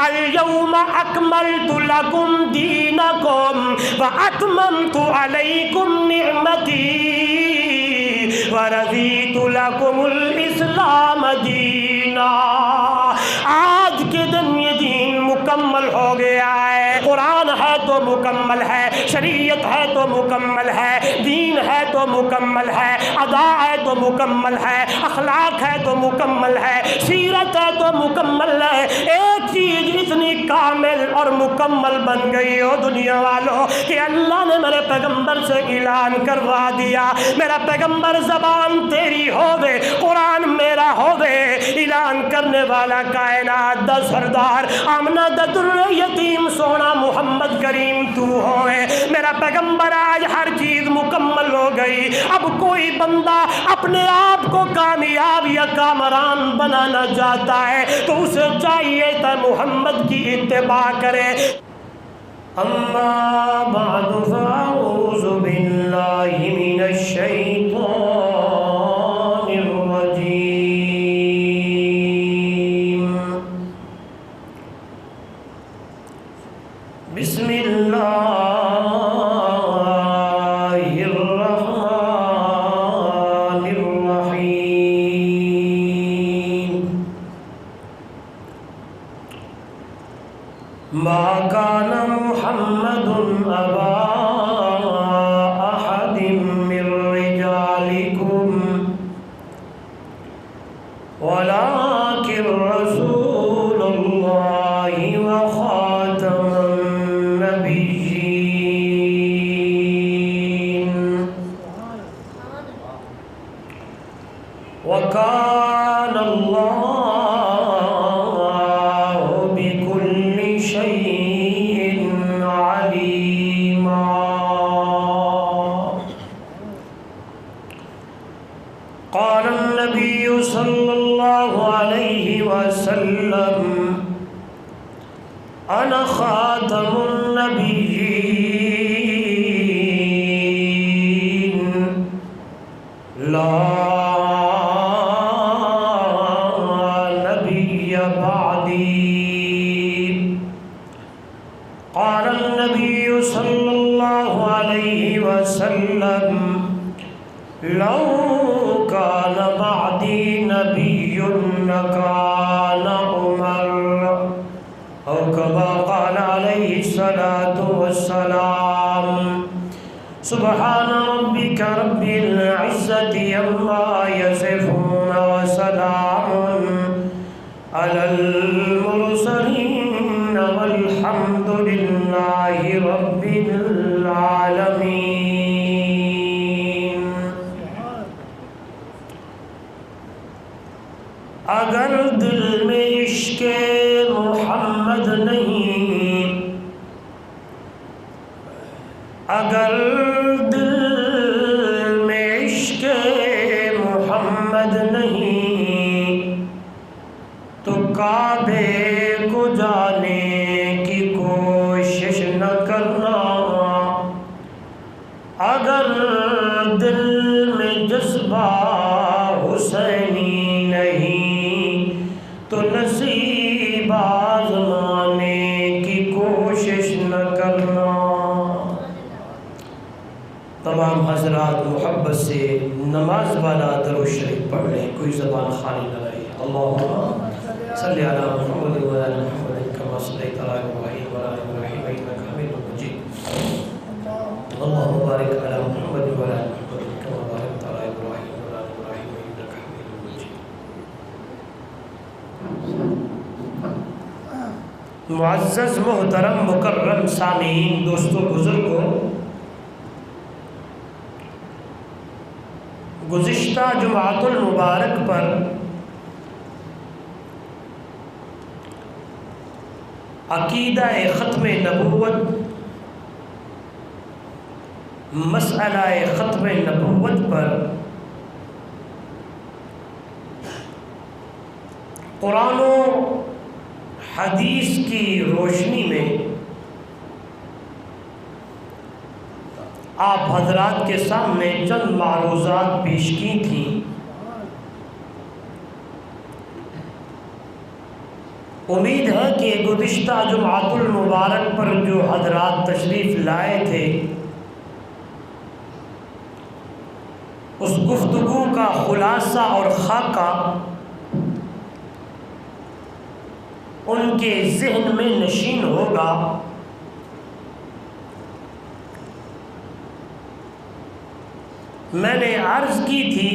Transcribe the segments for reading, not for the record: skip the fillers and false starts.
اليوم اکملت لکم دینکم واتممت علیکم نعمتی ورضیت لکم الاسلام دینا۔ آج کے دن یہ دین مکمل ہو گیا ہے، قرآن ہے تو مکمل ہے، شریعت ہے تو مکمل ہے، دین ہے تو مکمل ہے، ادا ہے تو مکمل ہے، اخلاق ہے تو مکمل ہے، سیرت ہے تو مکمل ہے۔ ایک چیز اتنی کامل اور مکمل بن گئی ہو دنیا والوں کہ اللہ نے میرے پیغمبر سے اعلان کروا دیا، میرا پیغمبر زبان تیری ہووے، قرآن میرا ہووے، اعلان کرنے والا کائنات دا سردار آمنہ دا در یتیم سونا محمد کریم تو ہوئے۔ میرا پیغمبر آج ہر چیز مکمل ہو گئی، اب کوئی بندہ اپنے آپ کو کامیاب یا کامران بنانا چاہتا ہے تو اسے چاہیے کہ محمد کی اتباع کرے۔ اما بعد فاعوذ باللہ من الشیطان الرجیم۔ بسم اللہ ما كان محمد أبا أحد من رجالكم ولكن رسول الله وخاتم النبيين وكان الله قال النبي صلى الله عليه وسلم أنا خاتم النبيين لا نبي بعدي۔ قال النبي صلى الله عليه وسلم لو كان بعدي نبي لكان عمر، أو كما قال عليه الصلاة والسلام۔ سبحان ربك رب العزة عما يصفون وسلام على المرسلين والحمد لله رب العالمين۔ اگر دل میں عشق محمد نہیں، اگر دل میں عشق محمد نہیں تو کعبے کو جانے کی کوشش نہ کرنا۔ اگر دل میں جذبہ حسینی نہیں تو نصیب آزمانے کی کوشش نہ کرنا۔ تمام حضرات محبت سے نماز والا درود شریف پڑھ لیں، کوئی زبان خالی نہ رہے۔ اللہم صلی علی محمد و علی محمد کما صلیت علی ابراہیم و علی ابراہیم انک حمید مجید۔ اللہم بارک علی محمد و علی محمد کما بارکت علی ابراہیم و علی ابراہیم انک حمید مجید۔ معزز محترم مکرم سامعین، دوستو بزرگوں، گزشتہ جمعۃ المبارک پر عقیدہ ختم نبوت، مسئلہ ختم نبوت پر قرآن و حدیث کی روشنی میں آپ حضرات کے سامنے چند معروضات پیش کی تھیں۔ امید ہے کہ گزشتہ جمعۃ المبارک پر جو حضرات تشریف لائے تھے اس گفتگو کا خلاصہ اور خاکہ ان کے ذہن میں نشین ہوگا۔ میں نے عرض کی تھی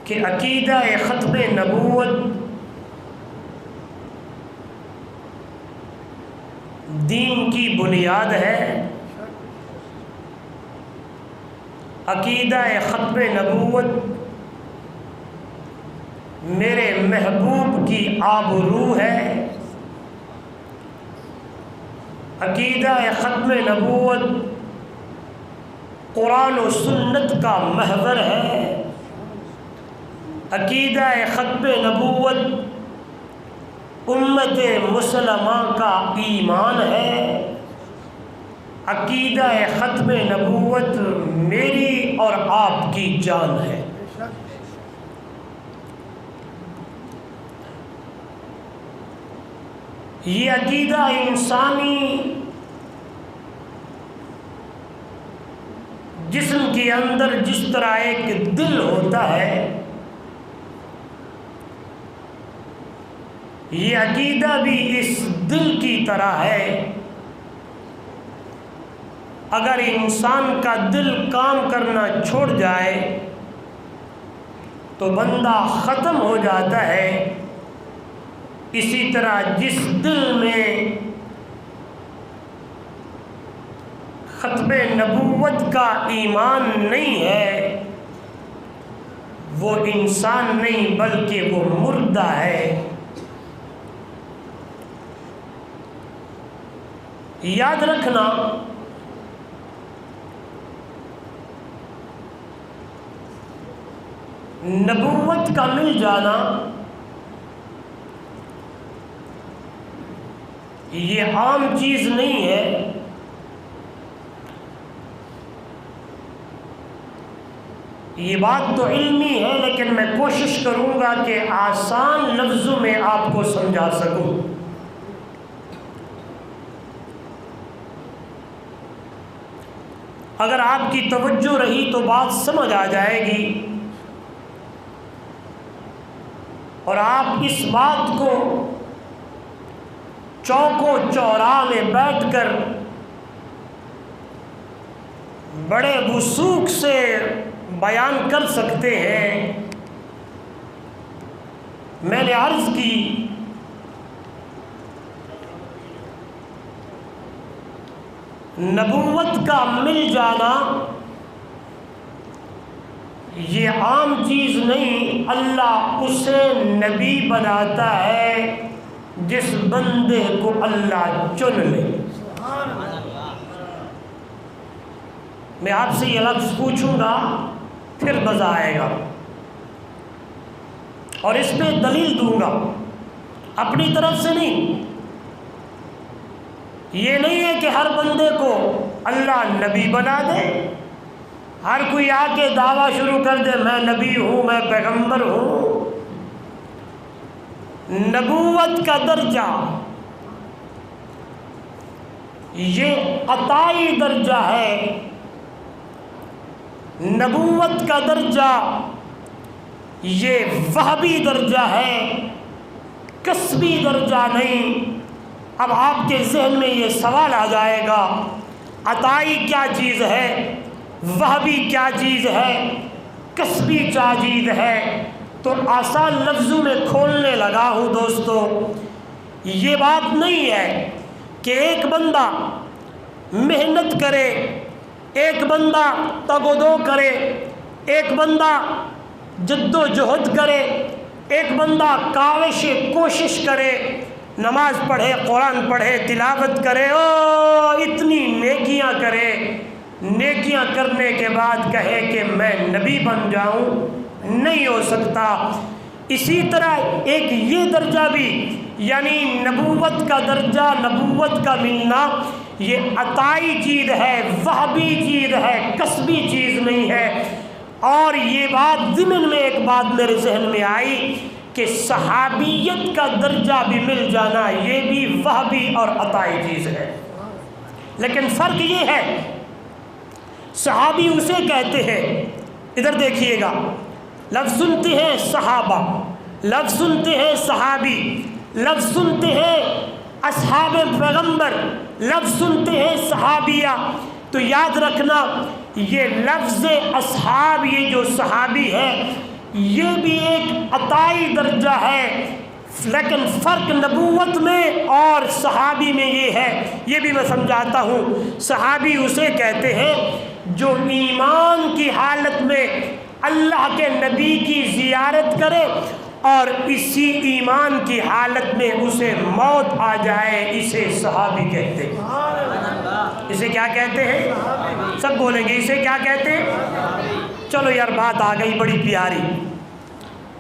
کہ عقیدہ ختم نبوت دین کی بنیاد ہے۔ عقیدہ ختم نبوت میرے محبوب کی آب و روح ہے۔ عقیدہ ختم نبوت قرآن و سنت کا محور ہے۔ عقیدہ ختم نبوت امت مسلمہ کا ایمان ہے۔ عقیدہ ختم نبوت میری اور آپ کی جان ہے۔ یہ عقیدہ انسانی جسم کے اندر جس طرح ایک دل ہوتا ہے، یہ عقیدہ بھی اس دل کی طرح ہے۔ اگر انسان کا دل کام کرنا چھوڑ جائے تو بندہ ختم ہو جاتا ہے۔ اسی طرح جس دل میں ختم نبوت کا ایمان نہیں ہے وہ انسان نہیں بلکہ وہ مردہ ہے۔ یاد رکھنا، نبوت کا مل جانا یہ عام چیز نہیں ہے۔ یہ بات تو علمی ہے، لیکن میں کوشش کروں گا کہ آسان لفظوں میں آپ کو سمجھا سکوں۔ اگر آپ کی توجہ رہی تو بات سمجھ آ جائے گی، اور آپ اس بات کو چوک و چوراہے میں بیٹھ کر بڑے وثوق سے بیان کر سکتے ہیں۔ میں نے عرض کی نبوت کا مل جانا یہ عام چیز نہیں۔ اللہ اسے نبی بناتا ہے جس بندے کو اللہ چن لے۔ میں آپ سے یہ لفظ پوچھوں گا پھر مزہ آئے گا، اور اس پہ دلیل دوں گا اپنی طرف سے نہیں۔ یہ نہیں ہے کہ ہر بندے کو اللہ نبی بنا دے، ہر کوئی آ کے دعویٰ شروع کر دے میں نبی ہوں، میں پیغمبر ہوں۔ نبوت کا درجہ یہ عطائی درجہ ہے۔ نبوت کا درجہ یہ وہبی درجہ ہے، کسبی درجہ نہیں۔ اب آپ کے ذہن میں یہ سوال آ جائے گا، عطائی کیا چیز ہے، وہبی کیا چیز ہے، کسبی کیا چیز ہے؟ تو آسان لفظوں میں کھولنے لگا ہوں دوستو۔ یہ بات نہیں ہے کہ ایک بندہ محنت کرے، ایک بندہ تگ و دو کرے، ایک بندہ جد و جہد کرے، ایک بندہ کاوش کوشش کرے، نماز پڑھے، قرآن پڑھے، تلاوت کرے، اتنی نیکیاں کرے، نیکیاں کرنے کے بعد کہے کہ میں نبی بن جاؤں، نہیں ہو سکتا۔ اسی طرح ایک یہ درجہ بھی، یعنی نبوت کا درجہ، نبوت کا ملنا یہ عطائی چیز ہے، وہبی چیز ہے، کسبی چیز نہیں ہے۔ اور یہ بات ضمن میں ایک بات میرے ذہن میں آئی کہ کہ صحابیت کا درجہ بھی مل جانا یہ بھی وہبی اور عطائی چیز ہے، لیکن فرق یہ ہے صحابی اسے کہتے ہیں، ادھر دیکھیے گا، لفظ سنتے ہیں صحابہ، لفظ سنتے ہیں صحابی، لفظ سنتے ہیں اصحاب پیغمبر، لفظ سنتے ہیں صحابیہ، تو یاد رکھنا یہ لفظ اصحاب، یہ جو صحابی ہے یہ بھی ایک عطائی درجہ ہے، لیکن فرق نبوت میں اور صحابی میں یہ ہے، یہ بھی میں سمجھاتا ہوں۔ صحابی اسے کہتے ہیں جو ایمان کی حالت میں اللہ کے نبی کی زیارت کرے اور اسی ایمان کی حالت میں اسے موت آ جائے، اسے صحابی کہتے ہیں۔ اسے کیا کہتے ہیں؟ سب بولیں گے اسے کیا کہتے ہیں؟ چلو یار بات آ گئی بڑی پیاری۔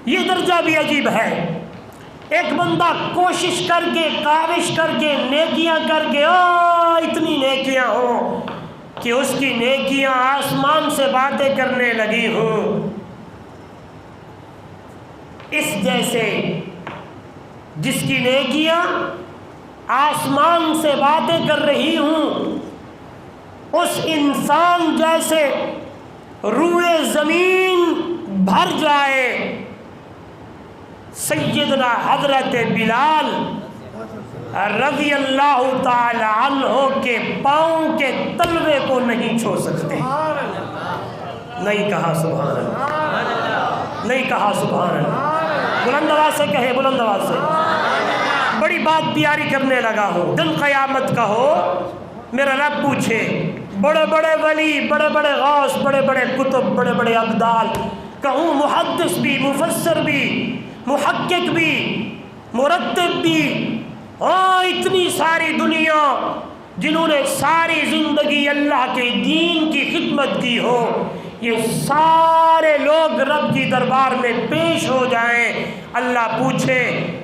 یہ درجہ بھی عجیب ہے، ایک بندہ کوشش کر کے، کاوش کر کے، نیکیاں کر کے، اتنی نیکیاں ہوں کہ اس کی نیکیاں آسمان سے باتیں کرنے لگی ہوں، اس جیسے جس کی نیکیاں آسمان سے باتیں کر رہی ہوں، اس انسان جیسے روئے زمین بھر جائے۔ سیدنا حضرت بلال رضی اللہ تعالی عنہ کے پاؤں کے تلوے کو نہیں چھو سکتے۔ نہیں کہا سبحان اللہ، نہیں کہا سبحان اللہ، بلند آواز سے کہے، بلند آواز سے۔ بڑی بات پیاری کرنے لگا ہوں، دن قیامت کا ہو، میرا رب پوچھے بڑے بڑے ولی، بڑے بڑے غوث، بڑے بڑے کتب، بڑے بڑے ابدال، کہوں محدث بھی، مفسر بھی، محقق بھی، مرتب بھی، اتنی ساری دنیا جنہوں نے ساری زندگی اللہ کے دین کی خدمت کی ہو، یہ سارے لوگ رب کی دربار میں پیش ہو جائیں، اللہ پوچھے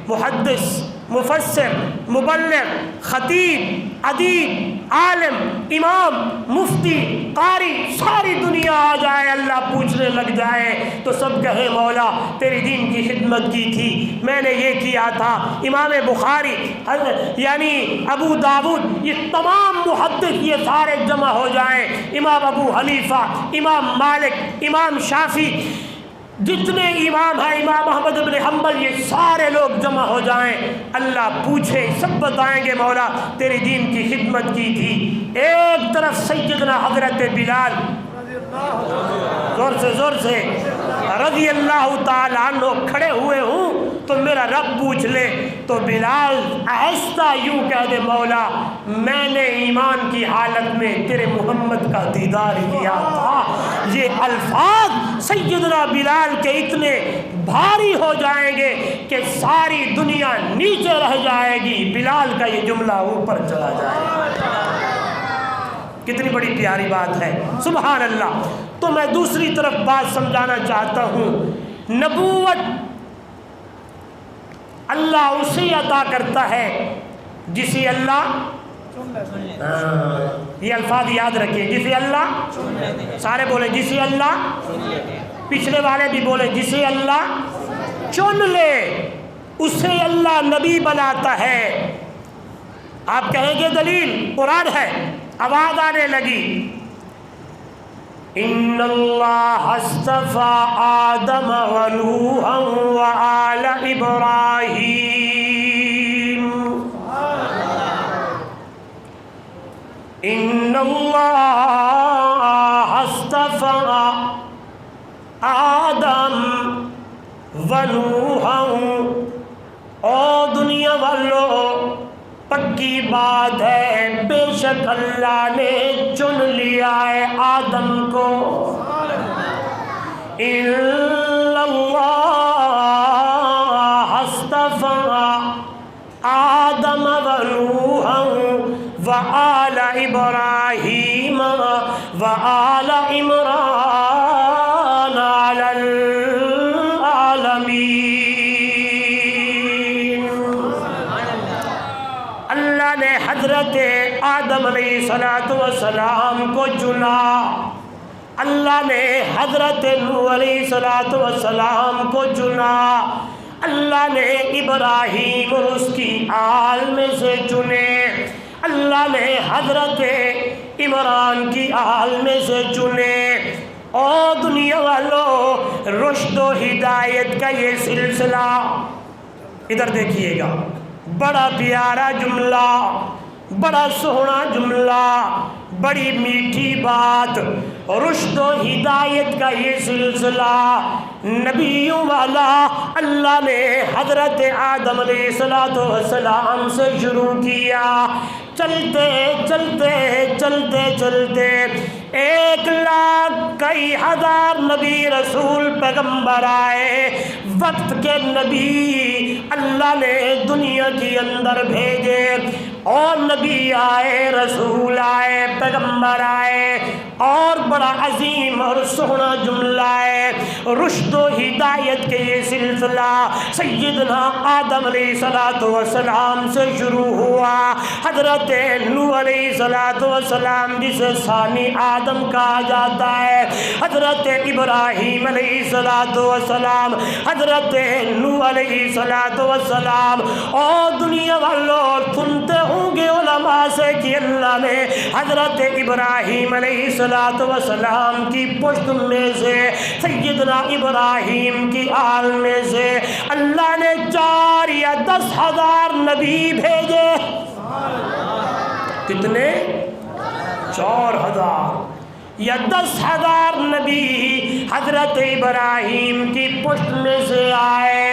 محدث، مفسر، مبلغ، خطیب، ادیب، عالم، امام، مفتی، قاری، ساری دنیا آ جائے، اللہ پوچھنے لگ جائے تو سب کہے مولا تیری دین کی خدمت کی تھی، میں نے یہ کیا تھا۔ امام بخاری یعنی ابو داود، یہ تمام محدث یہ سارے جمع ہو جائیں، امام ابو حنیفہ، امام مالک، امام شافعی، جتنے امام ہیں، امام احمد بن حنبل، یہ سارے لوگ جمع ہو جائیں، اللہ پوچھے، سب بتائیں گے مولا تیری دین کی خدمت کی تھی۔ ایک طرف سیدنا حضرت بلال زور سے رضی اللہ تعالی عنہ کھڑے ہوئے ہوں تو میرا رب پوچھ لے تو بلال آہستہ یوں کہہ دے مولا میں نے ایمان کی حالت میں تیرے محمد کا دیدار کیا تھا۔ یہ الفاظ سیدنا بلال کے اتنے بھاری ہو جائیں گے کہ ساری دنیا نیچے رہ جائے گی، بلال کا یہ جملہ اوپر چلا جائے گا۔ کتنی بڑی پیاری بات ہے، سبحان اللہ۔ تو میں دوسری طرف بات سمجھانا چاہتا ہوں، نبوت اللہ اسے عطا کرتا ہے جسے اللہ، یہ الفاظ یاد رکھیں، جسے اللہ، سارے بولے جسے اللہ، پچھلے والے بھی بولے جسے اللہ چن لے اسے اللہ نبی بناتا ہے۔ آپ کہیں گے دلیل قرآن ہے، آواز آنے لگی، ان اللہ اصطفى آدم ونوحا وآل ابراہیم، ان اللہ اصطفى آدم ونوحا، او دنیا والو پکی بات ہے بے شک اللہ نے چن لیا ہے آدم کو، اِنَّ اللَّهَ اصْطَفَىٰ آدَمَ وَنُوحًا وَآلَ إِبْرَاهِيمَ وَآلَ عِمْرَانَ عَلَى العالمین۔ اللہ نے حضرت آدم علیہ السلام کو چنا، اللہ نے حضرت نوح علیہ السلام کو چنا، اللہ نے ابراہیم اور اس کی آل میں سے چنے، اللہ نے حضرت عمران کی آل میں سے چنے۔ اور دنیا والوں، رشد و ہدایت کا یہ سلسلہ، ادھر دیکھیے گا، بڑا پیارا جملہ، بڑا سوہنا جملہ، بڑی میٹھی بات، رشد و ہدایت کا یہ سلسلہ نبیوں والا اللہ نے حضرت آدم علیہ السلام سے شروع کیا۔ چلتے چلتے چلتے چلتے 1,00,000 کئی ہزار نبی رسول پیغمبر آئے، وقت کے نبی اللہ نے دنیا کے اندر بھیجے، اور نبی آئے، رسول آئے، پیغمبر آئے، اور بڑا عظیم اور سوہنا جملہ ہے، رشد و ہدایت کے یہ سلسلہ سیدنا آدم علیہ السلام سے شروع ہوا۔ حضرت نوح علیہ السلام جسے ثانی آدم کہا جاتا ہے، حضرت ابراہیم علیہ السلام، حضرت نوح علیہ السلام، اور دنیا والوں سنتے ہوں گے علماء سے کہ اللہ نے حضرت ابراہیم علیہ السلام کی پشت میں سے، سیدنا ابراہیم کی آل میں سے اللہ نے 4 یا 10 ہزار نبی بھیجے۔ کتنے؟ 4,000 یا 10,000 نبی حضرت ابراہیم کی پشت میں سے آئے۔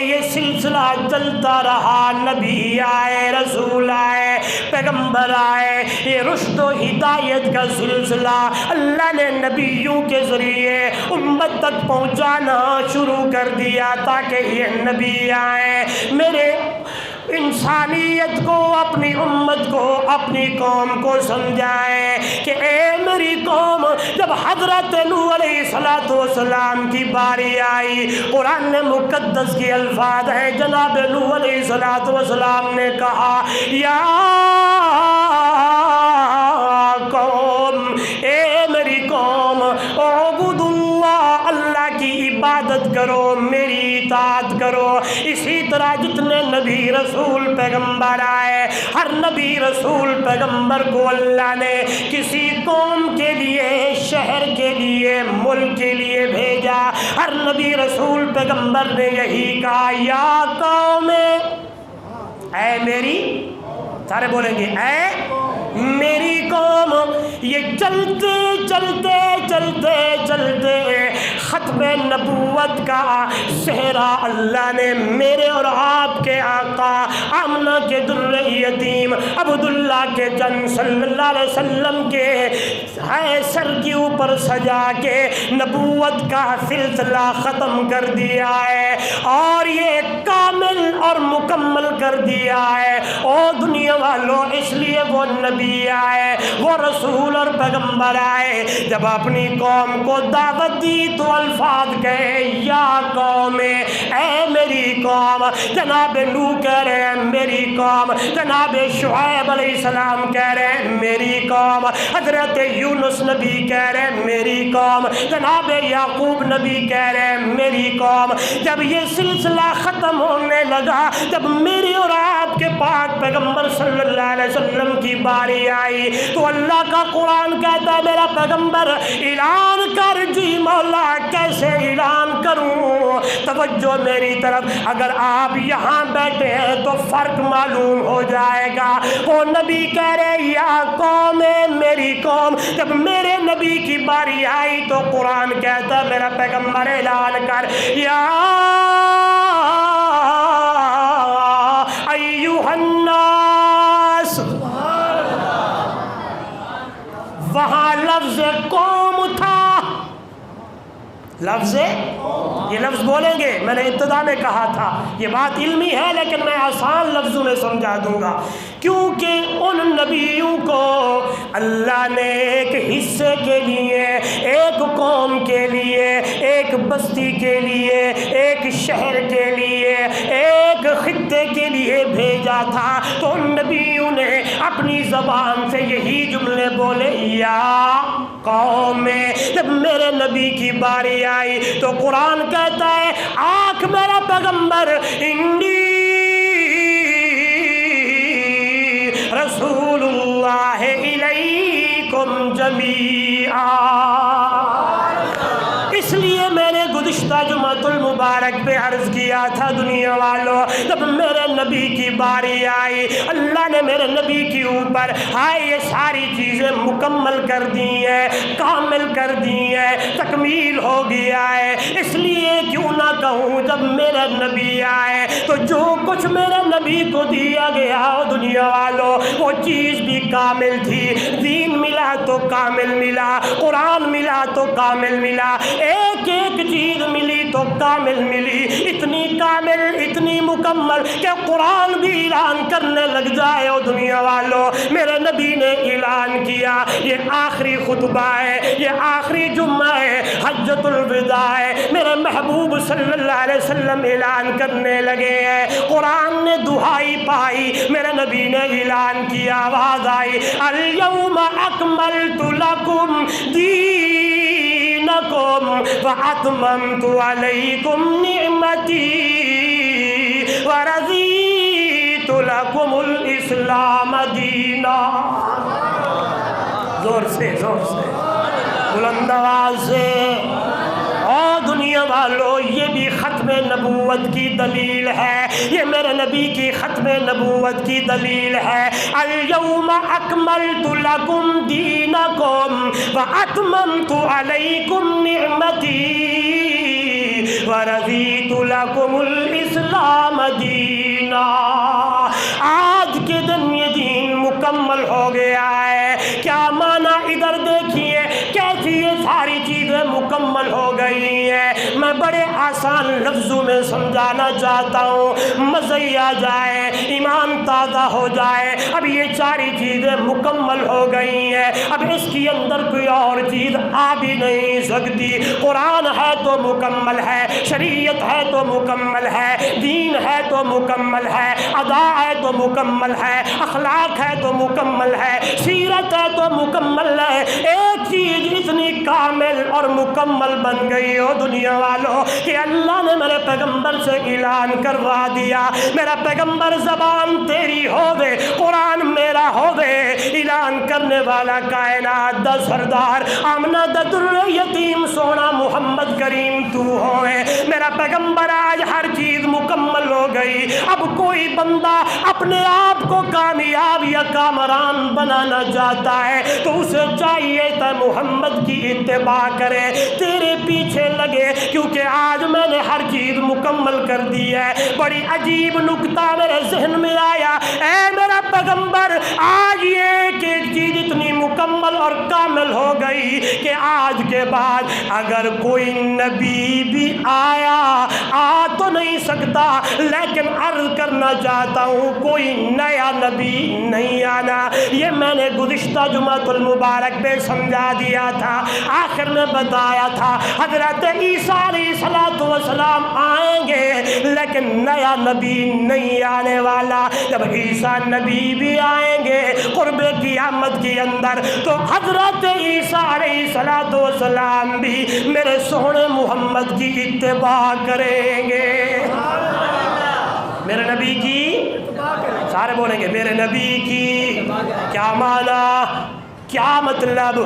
یہ سلسلہ چلتا رہا، نبی آئے، رسول آئے، پیغمبر آئے، یہ رشد و ہدایت کا سلسلہ اللہ نے نبیوں کے ذریعے امت تک پہنچانا شروع کر دیا تاکہ یہ نبی آئے، میرے انسانیت کو، اپنی امت کو، اپنی قوم کو سمجھائے کہ اے میری قوم، جب حضرت نوح علیہ السلام کی باری آئی، قرآن مقدس کے الفاظ ہیں، جناب نوح علیہ السلام نے کہا یا قوم، اے میری قوم، اعبدوا اللہ، اللہ کی عبادت کرو، میری اطاعت کرو۔ اسی طرح جتنے نبی رسول پیغمبر آئے، ہر نبی رسول پیغمبر کو اللہ نے کسی قوم کے لیے، شہر کے لیے، ملک کے لیے بھیجا۔ ہر نبی رسول پیغمبر نے یہی کہا یا قوم، اے میری، سارے بولیں گے اے میری قوم۔ یہ چلتے چلتے چلتے چلتے ختم نبوت کا صحرا اللہ نے میرے اور آپ کے آقا آمنہ کے در یتیم عبداللہ کے جن صلی اللہ علیہ وسلم کے سر کے اوپر سجا کے نبوت کا سلسلہ ختم کر دیا ہے، اور یہ کامل اور مکمل کر دیا ہے۔ اور دنیا والوں، اس لیے وہ نبی آئے، وہ رسول اور پیغمبر آئے، جب اپنی قوم کو دعوت دی تو الفاظ کہے یا قوم، اے میری قوم۔ جناب نوح کہہ رہے ہیں میری قوم، جناب شعیب علیہ السلام کہہ رہے ہیں میری قوم، حضرت یونس نبی کہہ رہے ہیں میری قوم، جناب یعقوب نبی کہہ رہے ہیں میری قوم۔ جب یہ سلسلہ ختم ہونے لگا، جب میری اور آپ کے پاک پیغمبر صلی اللہ علیہ وسلم کی باری آئی، تو اللہ کا قرآن کہتا ہے میرا پیغمبر اعلان کر۔ جی مولا، کیسے اعلان کروں؟ توجہ میری طرف، اگر آپ یہاں بیٹھے ہیں تو فرق معلوم ہو جائے گا۔ وہ نبی کہہ رہے یا قوم، میری قوم۔ جب میرے نبی کی باری آئی تو قرآن کہتا ہے میرا پیغمبر اعلان کر یا ایھا الناس۔ وہاں لفظ قوم تھا، لفظ، یہ لفظ بولیں گے، میں نے ابتدا میں کہا تھا یہ بات علمی ہے لیکن میں آسان لفظوں میں سمجھا دوں گا، کیونکہ ان نبیوں کو اللہ نے ایک حصے کے لیے، ایک قوم کے لیے، ایک بستی کے لیے، ایک شہر کے لیے، ایک خطے کے لیے بھیجا تھا، تو ان نبیوں نے اپنی زبان سے یہی جملے بولے یا قوم میں جب میرے نبی کی باری آئی تو قرآن کہتا ہے آنکھ میرا پیغمبر انی رسول اللہ الیکم جمیعا۔ اس لیے میں نے گزشتہ جمعۃ المبارک پہ عرض کیا تھا دنیا والوں، جب میرے نبی کی باری آئی اللہ نے میرے نبی کے اوپر یہ ساری چیزیں مکمل کر دی ہیں، کامل کر دی ہیں، تکمیل ہو گیا ہے۔ اس لیے کیوں نہ کہوں جب میرے نبی آئے تو جو کچھ میرے نبی کو دیا گیا دنیا والوں وہ چیز بھی کامل تھی، دین ملا تو کامل ملا، قرآن ملا تو کامل ملا، ایک ایک چیز ملی تو کامل ملی، اتنی کامل اتنی مکمل کہ قرآن بھی اعلان کرنے لگ جائے دنیا والوں۔ میرے نبی نے اعلان کیا یہ آخری خطبہ ہے، یہ آخری جمعہ ہے، حجۃ الوداع ہے، میرے محبوب صلی اللہ علیہ وسلم اعلان کرنے لگے ہیں، قرآن نے دہائی پائی، میرے نبی نے اعلان کیا، آواز آئی الیوم اکملت لکم دینکم واتممت علیکم نعمتی ورضیت لکم الاسلام دینا۔ زور سے بلند آواز سے دنیا والو، یہ بھی ختم نبوت کی دلیل ہے، یہ میرے نبی کی ختم نبوت کی دلیل ہے۔ الیوم اکملت لکم دینکم واتممت علیکم نعمتی ورضیت لکم الاسلام دینا۔ آج کے دن یہ دین مکمل ہو گیا ہے۔ کیا معنی؟ ادھر دیکھیے کیسی یہ ساری چیزیں مکمل ہو گئی ہیں۔ میں بڑے آسان لفظوں میں سمجھانا چاہتا ہوں، مزہ آ جائے، ایمان تازہ ہو جائے۔ اب یہ ساری چیزیں مکمل ہو گئی ہیں، اب اس کے اندر کوئی اور چیز آ بھی نہیں سکتی۔ قرآن ہے تو مکمل ہے، شریعت ہے تو مکمل ہے، دین ہے تو مکمل ہے، ادا ہے تو مکمل ہے، اخلاق ہے تو مکمل ہے، سیرت ہے تو مکمل ہے۔ ایک چیز اتنی کامل اور مکمل بن گئی ہو دنیا والوں کہ اللہ نے میرے پیغمبر سے اعلان کروا دیا، میرا پیغمبر زبان تیری ہووے، قرآن میرا ہووے، اعلان کرنے والا کائنات دا سردار آمنہ دا در یتیم سونا محمد کریم تو ہوئے۔ میرا پیغمبر آج ہر چیز مکمل ہو گئی۔ اب کوئی بندہ اپنے آپ کو کامیاب یا کامران بنانا چاہتا ہے تو اسے چاہیے کہ محمد کی اتباع کرے، تیرے پیچھے لگے، کیونکہ آج میں نے ہر چیز مکمل کر دی ہے۔ بڑی عجیب نکتہ میرے ذہن میں آیا، اے میرا پیغمبر آج یہ ایک چیز اتنی مکمل اور کامل ہو گئی کہ آج کے بعد اگر کوئی نبی بھی آ تو نہیں سکتا، لیکن عرض کرنا چاہتا ہوں کوئی نیا نبی نہیں آنا۔ یہ میں نے گزشتہ جمعۃ المبارک پہ سمجھا دیا تھا، آخر میں بتایا تھا حضرت عیسیٰ علیہ السلام آئیں گے لیکن نیا نبی نہیں آنے والا۔ جب عیسیٰ نبی بھی آئیں گے قرب قیامت کے اندر تو حضرت عیسیٰ علیہ السلام بھی میرے سونے محمد کی اتباع کریں گے۔ میرے نبی کی، سارے بولیں گے میرے نبی کی کیا معنی، کیا مطلب؟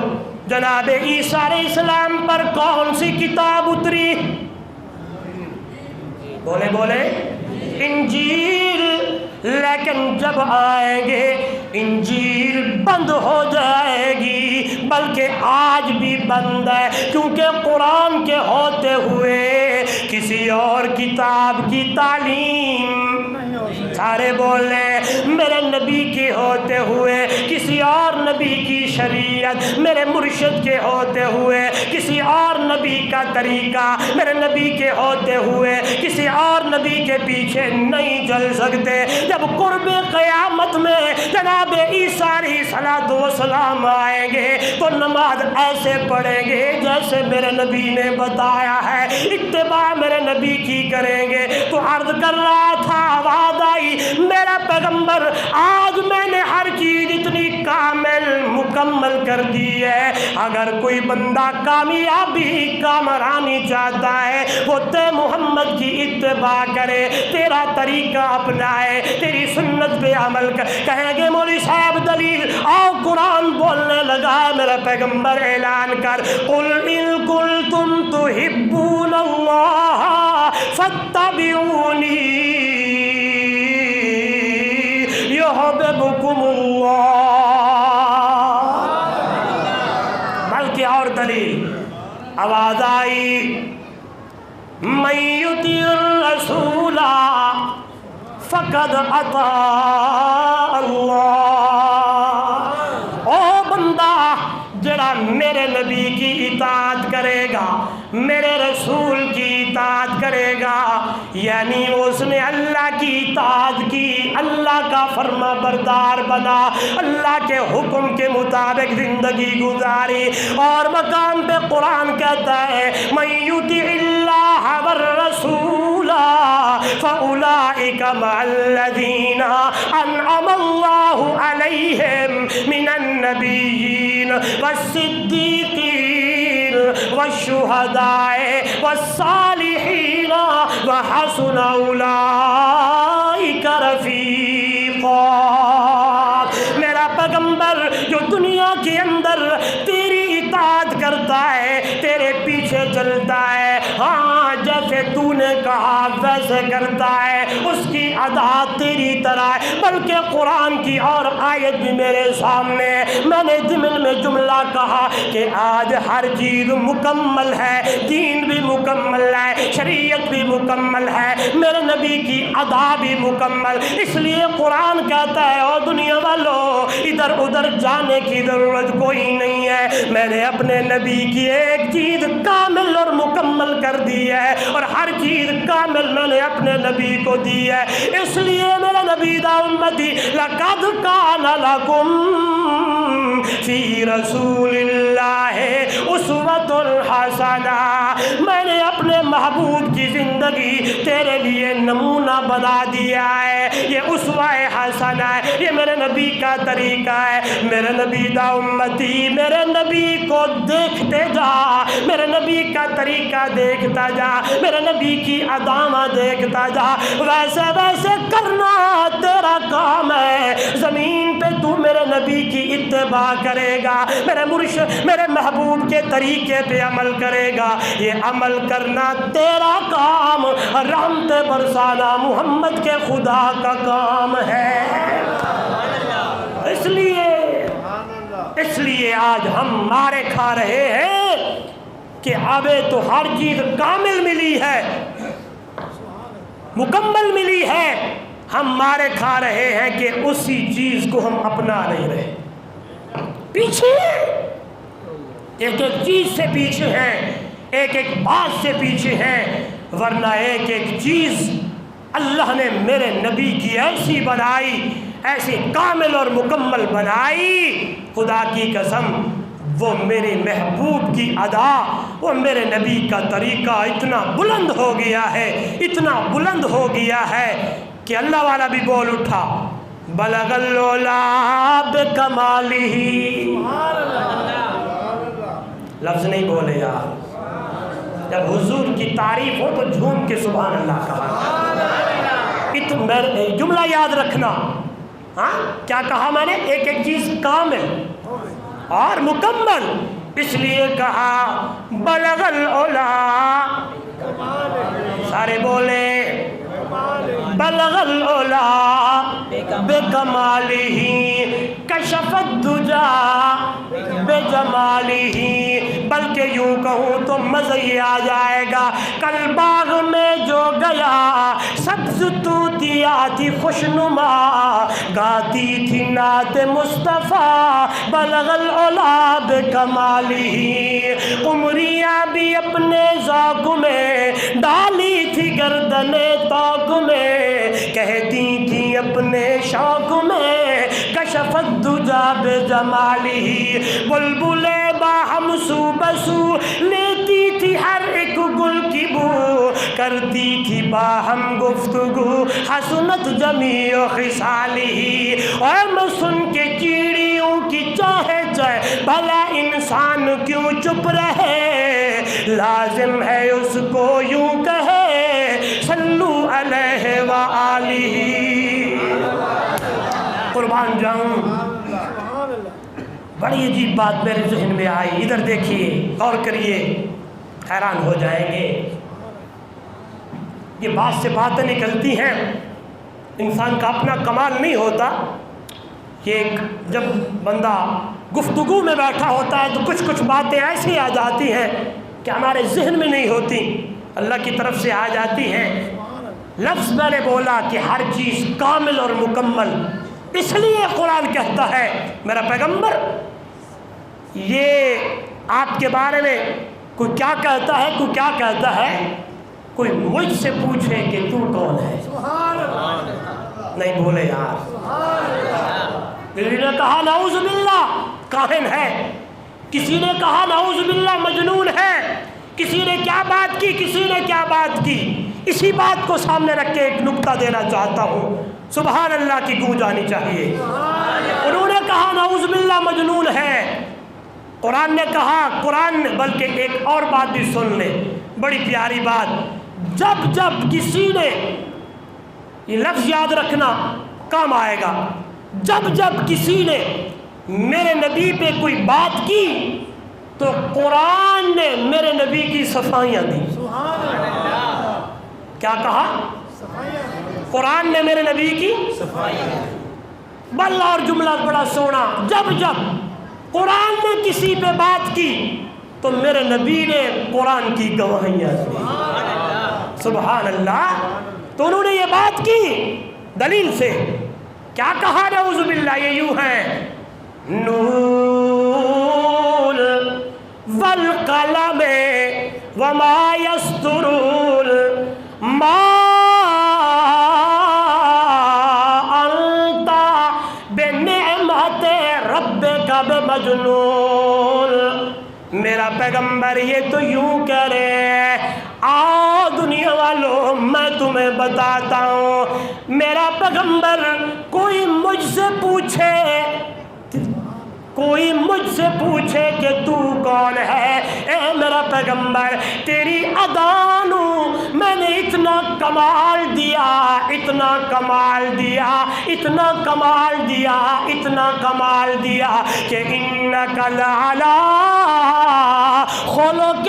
جناب عیسیٰ علیہ السلام پر کون سی کتاب اتری؟ بولے انجیل۔ لیکن جب آئیں گے انجیل بند ہو جائے گی، بلکہ آج بھی بند ہے، کیونکہ قرآن کے ہوتے ہوئے کسی اور کتاب کی تعلیم، سارے بولے میرے نبی کے ہوتے ہوئے کسی اور نبی کی شریعت، میرے مرشد کے ہوتے ہوئے کسی اور نبی کا طریقہ، میرے نبی کے ہوتے ہوئے کسی اور نبی کے پیچھے نہیں چل سکتے۔ جب قرب قیامت میں جناب عیسیٰ علیہ السلام آئیں گے تو نماز ایسے پڑھیں گے جیسے میرے نبی نے بتایا ہے، اتباع میرے نبی کی کریں گے۔ تو عرض کر رہا تھا، آواز آئی میرا پیغمبر آج میں نے ہر چیز اتنی کامل مکمل مکمل کر دی ہے۔ اگر کوئی بندہ کامیابی کامرانی چاہتا ہے وہ تے محمد کی اتباع کرے، تیرا طریقہ اپنائے، تیری سنت پہ عمل کر۔ کہیں گے مولوی صاحب دلیل، آؤ قرآن بولنے لگا ہے، میرا پیغمبر اعلان کر، قل ان کنتم تحبون اللہ فاتبعونی یحببکم اللہ۔ بلکہ اور دلیل آواز آئی، من یطیع الرسول فقد اطاع اللہ۔ او بندہ جڑا میرے نبی کی اطاعت کرے گا، میرے رسول کی اطاعت کرے گا، یعنی اس نے اللہ کی اطاعت کی، اللہ کا فرما بردار بنا، اللہ کے حکم کے مطابق زندگی گزاری۔ اور مقام پہ قرآن کہتا ہے من یطع اللہ والرسول فاولئک مع الذین انعم اللہ علیہم من النبیین والصدیقین والشہداء والصالحین وحسن اولئک رفیقا۔ میرا پیغمبر جو دنیا کے اندر تیری اطاعت کرتا ہے، تیرے پیچھے چلتا ہے، ہاں جیسے تو نے کہا ویسے کرتا ہے، اس کی ادا تیری طرح ہے۔ بلکہ قرآن کی اور آیت بھی میرے سامنے ہے، میں نے ضمن میں جملہ کہا کہ آج ہر چیز مکمل ہے، دین بھی مکمل ہے، شریعت بھی مکمل ہے، میرے نبی کی ادا بھی مکمل۔ اس لیے قرآن کہتا ہے اور دنیا والوں ادھر ادھر جانے کی ضرورت کوئی نہیں ہے، میں نے اپنے نبی کی ایک چیز کامل اور مکمل کر دی ہے، اور ہر چیز کامل میں نے اپنے نبی کو دی ہے۔ اس لیے میرا نبی دا امتی لقد کان لکم فی رسول اللہ اسوۃ حسنہ، میں نے اپنے محبوب کی زندگی تیرے لیے نمونہ بنا دیا ہے، یہ اسوہ حسنہ ہے، یہ میرے نبی کا طریقہ ہے۔ میرے نبی دا امتی میرے نبی کو دیکھتے جا، میرے نبی کا طریقہ دیکھتا جا، میرے نبی کی ادامہ دیکھتا جا، ویسے ویسے کرنا تیرا کام ہے۔ زمین پہ تو میرے نبی کی اتباع کرے گا، میرے مرشد میرے محبوب کے طریقے پہ عمل کرے گا، یہ عمل کرنا تیرا کام، رحمت برسانا محمد کے خدا کا کام ہے۔ اس لیے آج ہم مارے کھا رہے ہیں کہ ابے تو ہر چیز کامل ملی ہے، مکمل ملی ہے، ہم مارے کھا رہے ہیں کہ اسی چیز کو ہم اپنا نہیں رہے، پیچھے ایک ایک چیز سے پیچھے ہیں، ایک ایک بات سے پیچھے ہیں، ورنہ ایک ایک چیز اللہ نے میرے نبی کی ایسی بنائی، ایسی کامل اور مکمل بنائی، خدا کی قسم وہ میرے محبوب کی ادا، وہ میرے نبی کا طریقہ اتنا بلند ہو گیا ہے، اتنا بلند ہو گیا ہے کہ اللہ والا بھی بول اٹھا، بلغ العلا بکمالہ، لفظ نہیں بولے یار، جب حضور کی تعریف ہو تو جھوم کے سبحان اللہ کہا۔ جملہ یاد رکھنا، ہاں کیا کہا میں نے؟ ایک ایک چیز کامل اور مکمل، اس لیے کہا بلغ العلا، سارے بولے بلغ العلا بکمالہ، کشف الدجا بجمالہ، بلکہ یوں کہوں تو مزہ ہی آ جائے گا، کل باغ میں جو گیا سبز توتیاں تھی خوشنما، گاتی تھی نعت مصطفیٰ بلغ العلا بکمالہ، قمریاں بھی اپنے ذوق میں ڈالی تھی گردن طوق میں، کہتی تھی اپنے شوق میں کشف الدجا بجمالہ، بلبلے باہم سو بسو لیتی تھی ہر ایک گل کی بو، کرتی تھی باہم گفتگو حسنت جمیع خصالہ، اور میں سن کے چیڑیوں کی چاہے جائے بھلا انسان کیوں چپ رہے، لازم ہے اس کو یوں کہے صلو علیہ وآلہ۔ قربان جاؤں، بڑی عجیب بات میرے ذہن میں آئی، ادھر دیکھیے، غور کریے، حیران ہو جائیں گے۔ یہ بات سے باتیں نکلتی ہیں، انسان کا اپنا کمال نہیں ہوتا، یہ جب بندہ گفتگو میں بیٹھا ہوتا ہے تو کچھ باتیں ایسی آ جاتی ہیں کہ ہمارے ذہن میں نہیں ہوتی، اللہ کی طرف سے آ جاتی ہیں۔ لفظ میں نے بولا کہ ہر چیز کامل اور مکمل، اس لیے قرآن کہتا ہے میرا پیغمبر یہ آپ کے بارے میں کوئی کیا کہتا ہے، کوئی کیا کہتا ہے، کوئی مجھ سے پوچھے کہ تو کون ہے، نہیں بولے یار۔ کسی نے کہا نعوذ باللہ کاہن ہے، کسی نے کہا نعوذ باللہ مجنون ہے، کسی نے کیا بات کی، کسی نے کیا بات کی۔ اسی بات کو سامنے رکھ کے ایک نکتہ دینا چاہتا ہوں، سبحان اللہ کی گونج آنی چاہیے۔ انہوں نے کہا نعوذ باللہ مجنون ہے، قرآن نے کہا، قرآن بلکہ ایک اور بات بھی سن لے، بڑی پیاری بات، جب کسی نے، یہ لفظ یاد رکھنا کام آئے گا، جب کسی نے میرے نبی پہ کوئی بات کی تو قرآن نے میرے نبی کی صفائیاں دی۔ کیا کہا؟ قرآن نے میرے نبی کی صفائیاں، بل اور جملہ بڑا سونا، جب قرآن نے کسی پہ بات کی تو میرے نبی نے قرآن کی گواہیاں دی۔ سبحان اللہ۔ تو انہوں نے یہ بات کی دلیل سے، کیا کہا نعوذ باللہ، یہ یوں ہے نون والقلم وما یسطرون ما انت بنعمت ربک بمجنون۔ میرا پیغمبر یہ تو یوں کہہ رہے ہیں، آؤ دنیا والوں میں تمہیں بتاتا ہوں، میرا پیغمبر کوئی مجھ سے پوچھے کہ تو کون ہے، اے میرا پیغمبر تیری ادانوں میں نے اتنا کمال دیا، اتنا کمال دیا، اتنا کمال دیا، اتنا کمال دیا کہ انک لعلی خلق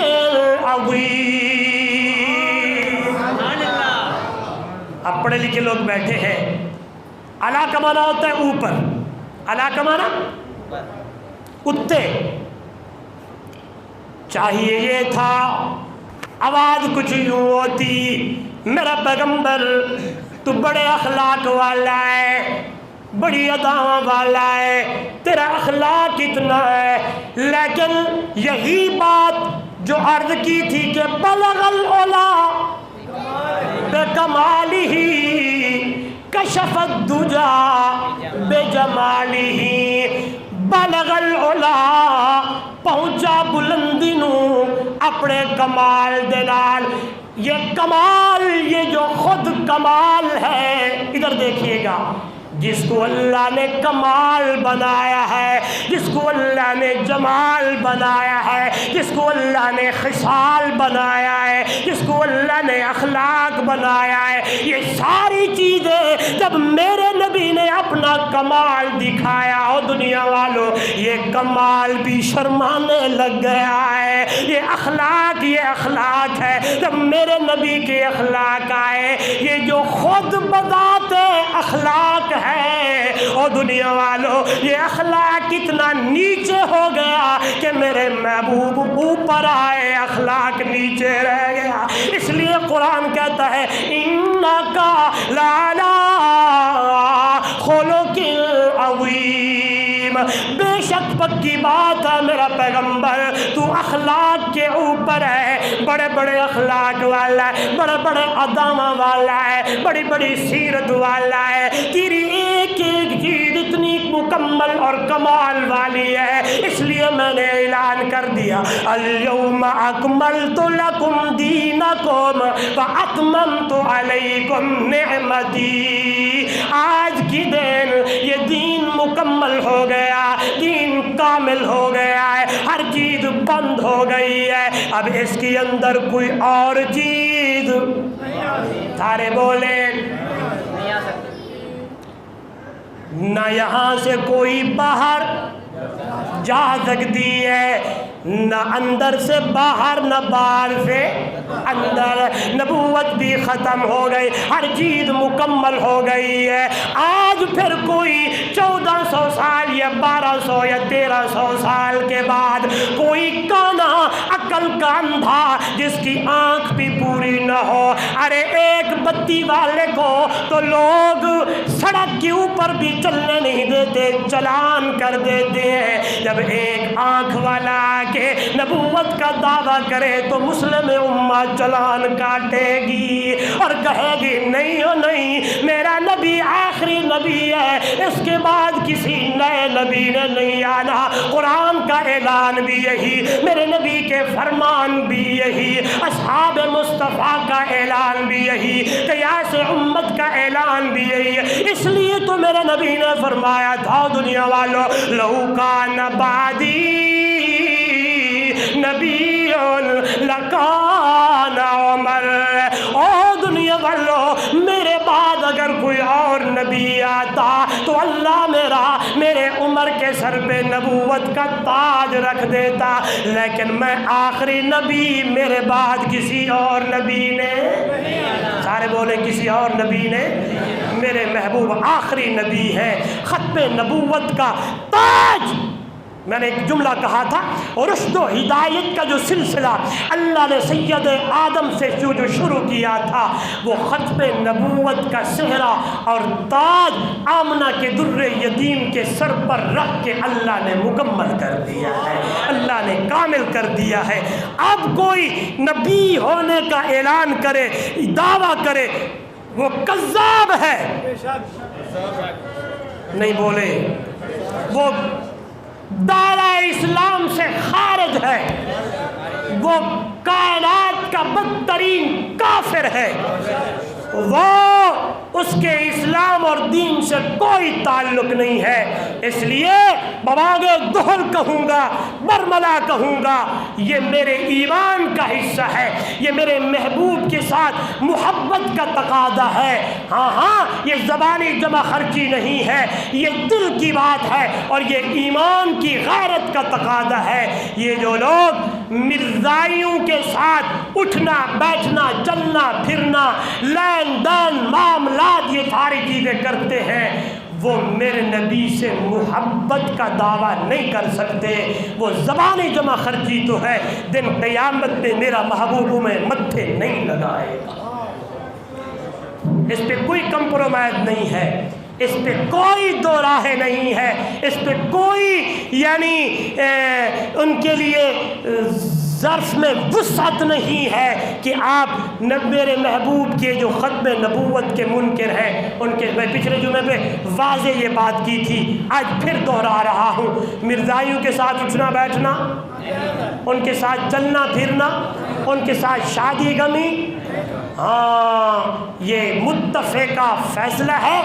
عظیم۔ اب پڑھے لکھے لوگ بیٹھے ہیں، علا کا معنی ہوتا ہے اوپر، علا کا معنی کتے، چاہیے یہ تھا آواز کچھ یوں ہوتی، میرا پیغمبر تو بڑے اخلاق والا ہے، بڑی اداؤں والا ہے، تیرا اخلاق اتنا ہے، لیکن یہی بات جو عرض کی تھی کہ بلغ العلا بکمالہ کشف الدجا بجمالہ، بلغ العلا پہنچا بلندی نو اپنے کمال دے نال۔ یہ کمال، یہ جو خود کمال ہے، ادھر دیکھیے گا، جس کو اللہ نے کمال بنایا ہے، جس کو اللہ نے جمال بنایا ہے، جس کو اللہ نے خصال بنایا ہے، جس کو اللہ نے اخلاق بنایا ہے، یہ ساری چیزیں جب میرے نبی نے اپنا کمال دکھایا، اور دنیا والوں یہ کمال بھی شرمانے لگ گیا ہے۔ یہ اخلاق ہے، جب میرے نبی کے اخلاق آئے، یہ جو خود بذات اخلاق ہے، اور دنیا والوں یہ اخلاق اتنا نیچے ہو گیا کہ میرے محبوب اوپر آئے، اخلاق نیچے رہ گیا۔ اس لیے قرآن کہتا ہے انک لعلی خلق عظیم، بے شک پکی بات ہے میرا پیغمبر تو اخلاق کے اوپر ہے، بڑے بڑے اخلاق والا ہے، بڑے بڑے ادامہ والا ہے، بڑی بڑی سیرت والا ہے، تیری ایک ایک چیز اتنی مکمل اور کمال والی ہے۔ اس لیے میں نے اعلان کر دیا الیوم اکملت لکم دینکم واتممت علیکم نعمتی، آج کی دن یہ دین مکمل ہو گیا، دین کامل ہو گیا ہے، ہر چیز بند ہو گئی ہے، اب اس کے اندر کوئی اور چیز سارے بولے نہ یہاں سے کوئی باہر جا سکتی ہے، نہ اندر سے باہر نہ باہر سے اندر، نبوت بھی ختم ہو گئی، ہر چیز مکمل ہو گئی ہے۔ آج پھر کوئی 1400 سال یا 1200 یا 1300 سال کے بعد کوئی کانا عقل کا اندھا جس کی آنکھ بھی پوری نہ ہو، ارے ایک بتی والے کو تو لوگ سڑک کے اوپر بھی چلنے نہیں دیتے، چلان کر دیتے ہیں، جب ایک آنکھ والا آگے نبوت کا دعویٰ کرے تو مسلم امہ چلان کاٹے گی اور کہے گی نہیں ہو نہیں، میرا نبی آخری نبی ہے، اس کے بعد کسی نئے نبی نے نہیں آنا۔ قرآن کا اعلان بھی یہی، میرے نبی کے فرمان بھی یہی، اصحاب مصطفیٰ کا اعلان بھی یہی، قیاس امت کا اعلان بھی یہی ہے۔ اس لیے تو میرے نبی نے فرمایا تھا دنیا والوں لو کان بعدی نبی لکان عمر، او دنیا والوں میرے بعد اگر کوئی اور نبی آتا تو اللہ میرے عمر کے سر پہ نبوت کا تاج رکھ دیتا، لیکن میں آخری نبی، میرے بعد کسی اور نبی نے، سارے بولے کسی اور نبی نے، میرے محبوب آخری نبی ہے، ختم نبوت کا تاج۔ میں نے ایک جملہ کہا تھا، اور رشد و ہدایت کا جو سلسلہ اللہ نے سید آدم سے جو شروع کیا تھا وہ ختم نبوت کا صحرا اور تاج آمنہ کے در یتیم کے سر پر رکھ کے اللہ نے مکمل کر دیا ہے، اللہ نے کامل کر دیا ہے۔ اب کوئی نبی ہونے کا اعلان کرے، دعویٰ کرے، وہ کذاب ہے، نہیں بولے، وہ دائرہ اسلام سے خارج ہے، وہ کائنات کا بدترین کافر ہے، وہ اس کے اسلام اور دین سے کوئی تعلق نہیں ہے۔ اس لیے بواگے دہل کہوں گا، برملا کہوں گا، یہ میرے ایمان کا حصہ ہے، یہ میرے محبوب کے ساتھ محبت کا تقاضا ہے۔ ہاں ہاں، یہ زبانی جمع خرچی نہیں ہے، یہ دل کی بات ہے اور یہ ایمان کی غیرت کا تقاضا ہے۔ یہ جو لوگ مرزائیوں کے ساتھ اٹھنا بیٹھنا چلنا پھرنا لین دین معاملات یہ ساری چیزیں کرتے ہیں، وہ میرے نبی سے محبت کا دعویٰ نہیں کر سکتے، وہ زبانی جمع خرچی تو ہے، دن قیامت میں میرا محبوب میں متھے نہیں لگائے گا۔ اس پہ کوئی کمپرومائز نہیں ہے، اس پہ کوئی دو راہیں نہیں ہے، اس پہ کوئی یعنی ان کے لیے ظرف میں وسعت نہیں ہے کہ آپ میرے محبوب کے جو ختم نبوت کے منکر ہیں ان کے، میں پچھلے جمعے پہ واضح یہ بات کی تھی، آج پھر دوہرا رہا ہوں، مرزائیوں کے ساتھ اٹھنا بیٹھنا، ان کے ساتھ چلنا پھرنا، ان کے ساتھ شادی غمی، ہاں یہ متفقہ فیصلہ ہے۔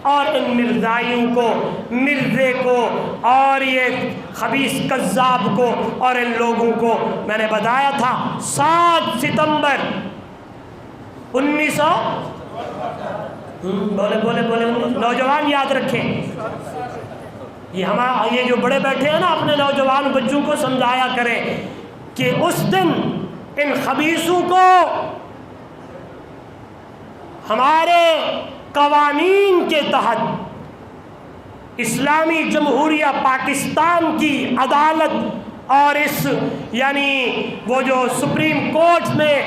اور ان مرزائیوں کو، مرزے کو اور یہ خبیث کذاب کو اور ان لوگوں کو میں نے بتایا تھا 7 ستمبر 1900 بولے نوجوان یاد رکھیں، یہ جو بڑے بیٹھے ہیں نا اپنے نوجوان بچوں کو سمجھایا کریں کہ اس دن ان خبیثوں کو ہمارے قوانین کے تحت اسلامی جمہوریہ پاکستان کی عدالت اور اس یعنی وہ جو سپریم کورٹ میں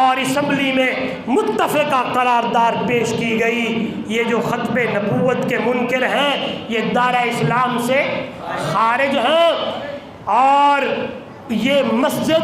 اور اسمبلی میں متفقہ قرارداد پیش کی گئی، یہ جو ختم نبوت کے منکر ہیں یہ دائرہ اسلام سے خارج ہیں اور یہ مسجد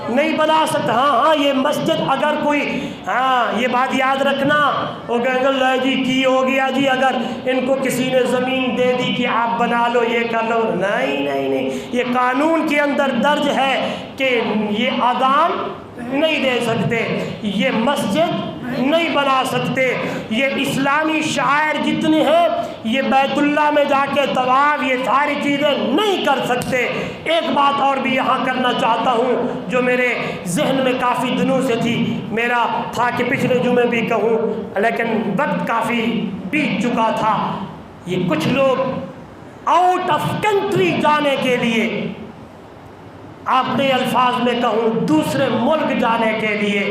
نہیں بنا سکتا۔ ہاں یہ مسجد اگر کوئی، ہاں یہ بات یاد رکھنا، وہ کہیں گے اللہ جی کی ہو گیا جی اگر ان کو کسی نے زمین دے دی کہ آپ بنا لو یہ کر لو، نہیں، یہ قانون کے اندر درج ہے کہ یہ اذان نہیں دے سکتے، یہ مسجد نہیں بنا سکتے۔ یہ اسلامی شعائر جتنے ہیں، یہ بیت اللہ میں جا کے طواف، یہ ساری چیزیں نہیں کر سکتے۔ ایک بات اور بھی یہاں کرنا چاہتا ہوں جو میرے ذہن میں کافی دنوں سے تھی، میرا تھا کہ پچھلے جمعے بھی کہوں، لیکن وقت کافی بیت چکا تھا۔ یہ کچھ لوگ آؤٹ آف کنٹری جانے کے لیے، اپنے الفاظ میں کہوں دوسرے ملک جانے کے لیے،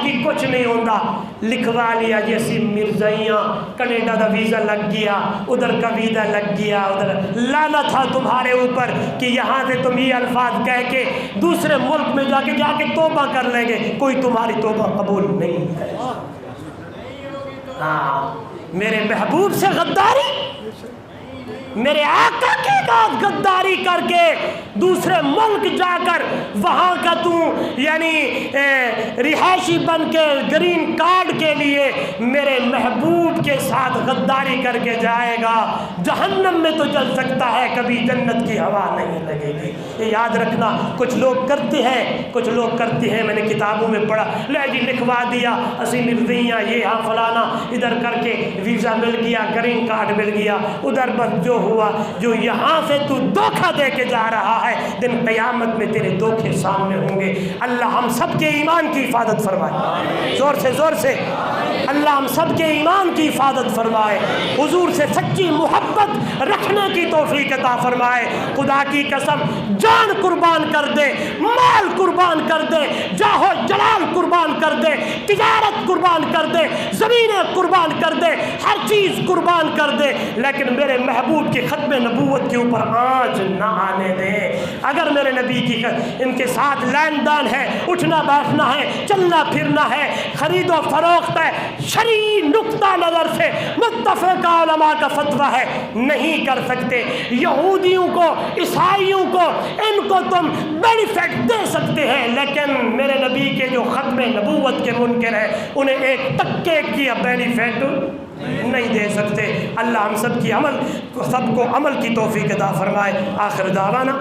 جی کچھ نہیں ہوتا، لکھوا لیا جیسی مرزائیاں، کینیڈا کا ویزا لگ گیا، ادھر کا ویزا لگ گیا، ادھر لعنت تھا تمہارے اوپر کہ یہاں سے تم یہ الفاظ کہہ کے دوسرے ملک میں جا کے توبہ کر لیں گے، کوئی تمہاری توبہ قبول نہیں ہے۔ ہاں، میرے محبوب سے غداری، میرے آقا کے ساتھ غداری کر کے دوسرے ملک جا کر وہاں کا تو یعنی رہائشی بن کے گرین کارڈ کے لیے میرے محبوب کے ساتھ غداری کر کے جائے گا، جہنم میں تو جل سکتا ہے، کبھی جنت کی ہوا نہیں لگے گی۔ یہ یاد رکھنا، کچھ لوگ کرتے ہیں، میں نے کتابوں میں پڑھا، لے جی لکھوا دیا اسی مرضیاں، یہ ہاں فلانا، ادھر کر کے ویزا مل گیا، گرین کارڈ مل گیا، ادھر بس جو ہوا، جو یہاں سے تو دھوکہ دے کے جا رہا ہے، دن قیامت میں تیرے دھوکے سامنے ہوں گے۔ اللہ ہم سب کے ایمان کی حفاظت فرمائے، زور سے اللہ ہم سب کے ایمان کی حفاظت فرمائے، حضور سے سچی محبت رکھنے کی توفیق عطا فرمائے۔ خدا کی قسم، جان قربان کر دے، مال قربان کر دے، جاہ و جلال قربان کر دے، تجارت قربان کر دے، زمینیں قربان کر دے، ہر چیز قربان کر دے، لیکن میرے محبوب کی ختم نبوت کے اوپر آنچ نہ آنے دے۔ اگر میرے نبی کی ان کے ساتھ لین دین ہے، اٹھنا بیٹھنا ہے، چلنا پھرنا ہے، خرید و فروخت ہے، شرعی نقطہ نظر سے متفقہ علماء کا فتویٰ ہے، نہیں کر سکتے۔ یہودیوں کو، عیسائیوں کو، ان کو تم بینیفٹ دے سکتے ہیں، لیکن میرے نبی کے جو ختم نبوت کے منکر ہیں انہیں ایک تکے کی بینیفٹ نہیں دے سکتے۔ اللہ ہم سب کو عمل کی توفیق عطا فرمائے۔ آخر دعوانا